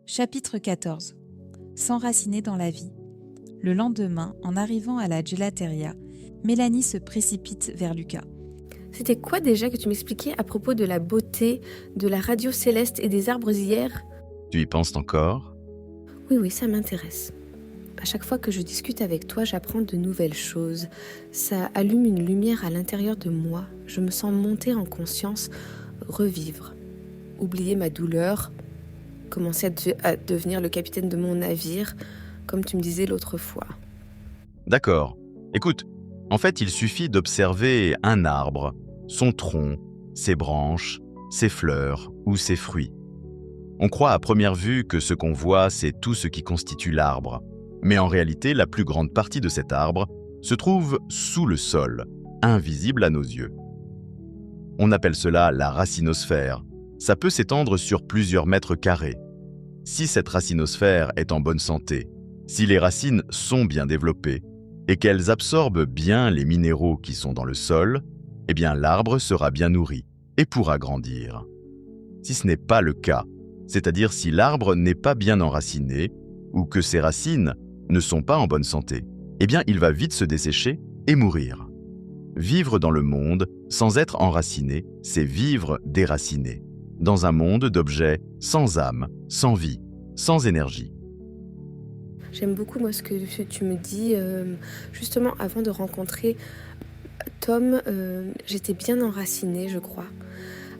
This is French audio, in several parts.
Chapitre 14. S'enraciner dans la vie. Le lendemain, en arrivant à la gelateria, Mélanie se précipite vers Lucas. C'était quoi déjà que tu m'expliquais à propos de la beauté, de la radio céleste et des arbres hier ? Tu y penses encore ? Oui, ça m'intéresse. À chaque fois que je discute avec toi, j'apprends de nouvelles choses. Ça allume une lumière à l'intérieur de moi. Je me sens monter en conscience, revivre, oublier ma douleur, commencer à devenir le capitaine de mon navire, comme tu me disais l'autre fois. D'accord. Écoute, en fait, il suffit d'observer un arbre, son tronc, ses branches, ses fleurs ou ses fruits. On croit à première vue que ce qu'on voit, c'est tout ce qui constitue l'arbre. Mais en réalité, la plus grande partie de cet arbre se trouve sous le sol, invisible à nos yeux. On appelle cela la racinosphère. Ça peut s'étendre sur plusieurs mètres carrés. Si cette racinosphère est en bonne santé, si les racines sont bien développées et qu'elles absorbent bien les minéraux qui sont dans le sol, eh bien l'arbre sera bien nourri et pourra grandir. Si ce n'est pas le cas, c'est-à-dire si l'arbre n'est pas bien enraciné ou que ses racines ne sont pas en bonne santé, eh bien il va vite se dessécher et mourir. Vivre dans le monde sans être enraciné, c'est vivre déraciné, dans un monde d'objets sans âme, sans vie, sans énergie. J'aime beaucoup moi ce que tu me dis. Justement, avant de rencontrer Tom, j'étais bien enracinée, je crois.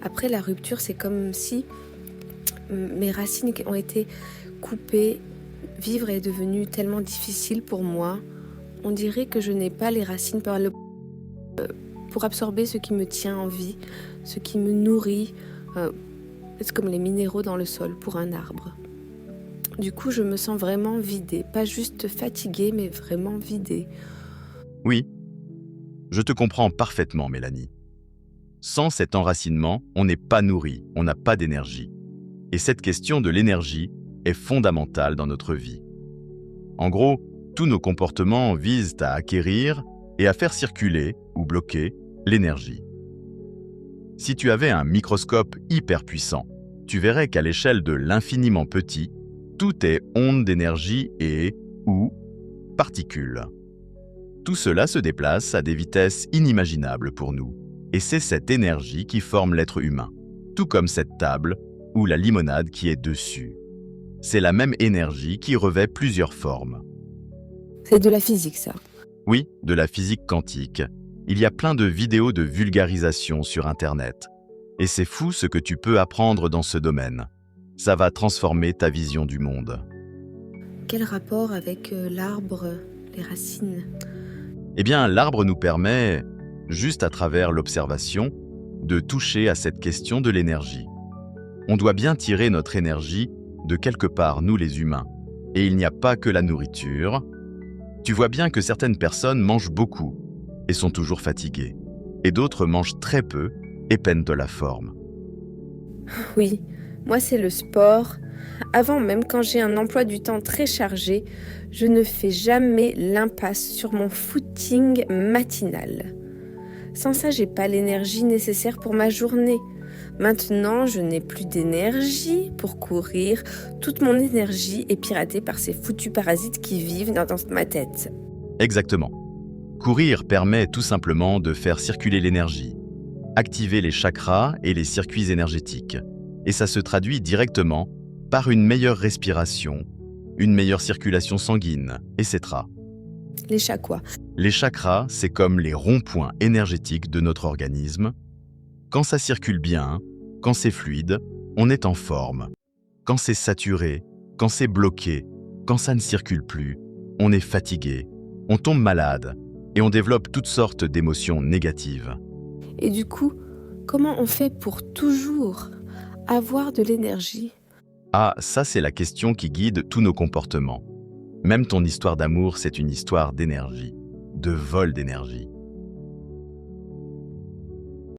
Après la rupture, c'est comme si mes racines ont été coupées. Vivre est devenu tellement difficile pour moi. On dirait que je n'ai pas les racines pour absorber ce qui me tient en vie, ce qui me nourrit. C'est comme les minéraux dans le sol pour un arbre. Du coup, je me sens vraiment vidée. Pas juste fatiguée, mais vraiment vidée. Oui, je te comprends parfaitement, Mélanie. Sans cet enracinement, on n'est pas nourri, on n'a pas d'énergie. Et cette question de l'énergie est fondamentale dans notre vie. En gros, tous nos comportements visent à acquérir et à faire circuler ou bloquer l'énergie. Si tu avais un microscope hyper puissant, tu verrais qu'à l'échelle de l'infiniment petit, tout est onde d'énergie et ou particules. Tout cela se déplace à des vitesses inimaginables pour nous. Et c'est cette énergie qui forme l'être humain, tout comme cette table ou la limonade qui est dessus. C'est la même énergie qui revêt plusieurs formes. C'est de la physique, ça. Oui, de la physique quantique. Il y a plein de vidéos de vulgarisation sur Internet. Et c'est fou ce que tu peux apprendre dans ce domaine. Ça va transformer ta vision du monde. Quel rapport avec l'arbre, les racines ? Eh bien, l'arbre nous permet, juste à travers l'observation, de toucher à cette question de l'énergie. On doit bien tirer notre énergie de quelque part, nous les humains. Et il n'y a pas que la nourriture. Tu vois bien que certaines personnes mangent beaucoup et sont toujours fatiguées. Et d'autres mangent très peu et peinent de la forme. Oui, moi c'est le sport. Avant même, quand j'ai un emploi du temps très chargé, je ne fais jamais l'impasse sur mon footing matinal. Sans ça, j'ai pas l'énergie nécessaire pour ma journée. Maintenant, je n'ai plus d'énergie pour courir. Toute mon énergie est piratée par ces foutus parasites qui vivent dans ma tête. Exactement. Courir permet tout simplement de faire circuler l'énergie, activer les chakras et les circuits énergétiques. Et ça se traduit directement par une meilleure respiration, une meilleure circulation sanguine, etc. Les chakras. Les chakras, c'est comme les ronds-points énergétiques de notre organisme. Quand ça circule bien, quand c'est fluide, on est en forme. Quand c'est saturé, quand c'est bloqué, quand ça ne circule plus, on est fatigué, on tombe malade et on développe toutes sortes d'émotions négatives. Et du coup, comment on fait pour toujours avoir de l'énergie ? Ah, ça c'est la question qui guide tous nos comportements. Même ton histoire d'amour, c'est une histoire d'énergie, de vol d'énergie.